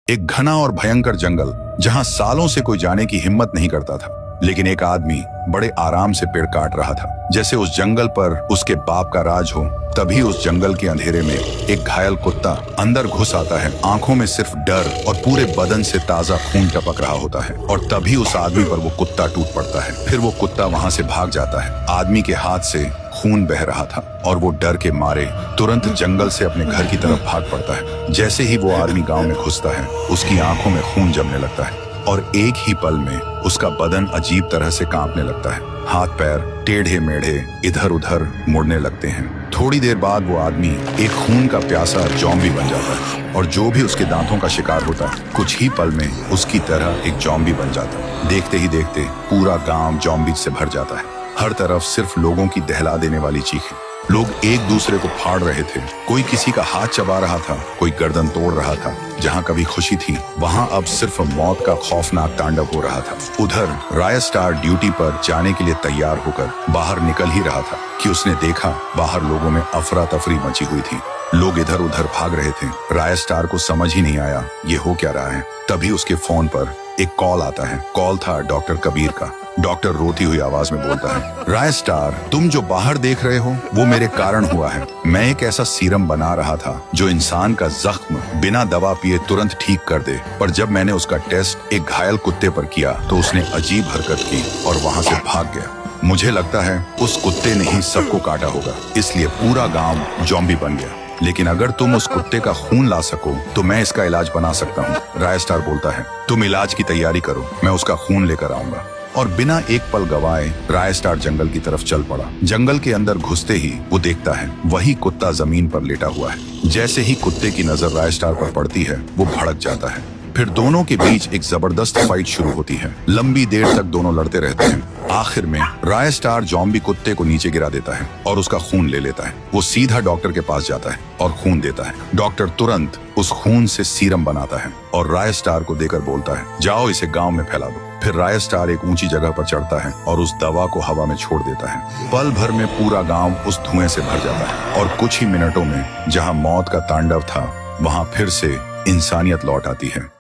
एक घना और भयंकर जंगल जहां सालों से कोई जाने की हिम्मत नहीं करता था। लेकिन एक आदमी बड़े आराम से पेड़ काट रहा था, जैसे उस जंगल पर उसके बाप का राज हो। तभी उस जंगल के अंधेरे में एक घायल कुत्ता अंदर घुस आता है। आंखों में सिर्फ डर और पूरे बदन से ताजा खून टपक रहा होता है। और तभी उस आदमी पर वो कुत्ता टूट पड़ता है। फिर वो कुत्ता वहां से भाग जाता है। आदमी के हाथ से खून बह रहा था और वो डर के मारे तुरंत जंगल से अपने घर की तरफ भाग पड़ता है। जैसे ही वो आदमी गांव में घुसता है, उसकी आंखों में खून जमने लगता है और एक ही पल में उसका बदन अजीब तरह से कांपने लगता है। हाथ पैर टेढ़े मेढ़े इधर उधर मुड़ने लगते हैं। थोड़ी देर बाद वो आदमी एक खून का प्यासा जॉम्बी बन जाता है और जो भी उसके दांतों का शिकार होता है, कुछ ही पल में उसकी तरह एक जॉम्बी बन जाता है। देखते ही देखते पूरा गांव जॉम्बी से भर जाता है। हर तरफ सिर्फ लोगों की दहला देने वाली चीखें। लोग एक दूसरे को फाड़ रहे थे। कोई किसी का हाथ चबा रहा था, कोई गर्दन तोड़ रहा था। जहां कभी खुशी थी, वहां अब सिर्फ मौत का खौफनाक तांडव हो रहा था। उधर राय स्टार ड्यूटी पर जाने के लिए तैयार होकर बाहर निकल ही रहा था कि उसने देखा बाहर लोगों में अफरा तफरी मची हुई थी। लोग इधर उधर भाग रहे थे। राय स्टार को समझ ही नहीं आया ये हो क्या रहा है। तभी उसके फोन पर एक कॉल आता है। कॉल था डॉक्टर कबीर का। डॉक्टर रोती हुई आवाज में बोलता है, राय स्टार, तुम जो बाहर देख रहे हो वो मेरे कारण हुआ है। मैं एक ऐसा सीरम बना रहा था जो इंसान का जख्म बिना दवा पिए तुरंत ठीक कर दे। पर जब मैंने उसका टेस्ट एक घायल कुत्ते पर किया तो उसने अजीब हरकत की और वहां से भाग गया। मुझे लगता है उस कुत्ते ने ही सबको काटा होगा, इसलिए पूरा गांव जॉम्बी बन गया। लेकिन अगर तुम उस कुत्ते का खून ला सको तो मैं इसका इलाज बना सकता हूँ। राय स्टार बोलता है, तुम इलाज की तैयारी करो, मैं उसका खून लेकर आऊंगा। और बिना एक पल गवाए राय स्टार जंगल की तरफ चल पड़ा। जंगल के अंदर घुसते ही वो देखता है वही कुत्ता जमीन पर लेटा हुआ है। जैसे ही कुत्ते की नजर राय स्टार पर पड़ती है, वो भड़क जाता है। फिर दोनों के बीच एक जबरदस्त फाइट शुरू होती है। लंबी देर तक दोनों लड़ते रहते हैं। आखिर में राय स्टार जॉम्बी कुत्ते को नीचे गिरा देता है और उसका खून ले लेता है। वो सीधा डॉक्टर के पास जाता है और खून देता है। डॉक्टर तुरंत उस खून से सीरम बनाता है और राय स्टार को देकर बोलता है, जाओ इसे गांव में फैला दो। फिर राय स्टार एक ऊंची जगह पर चढ़ता है और उस दवा को हवा में छोड़ देता है। पल भर में पूरा गांव उस धुएं से भर जाता है और कुछ ही मिनटों में जहां मौत का तांडव था, वहां फिर से इंसानियत लौट आती है।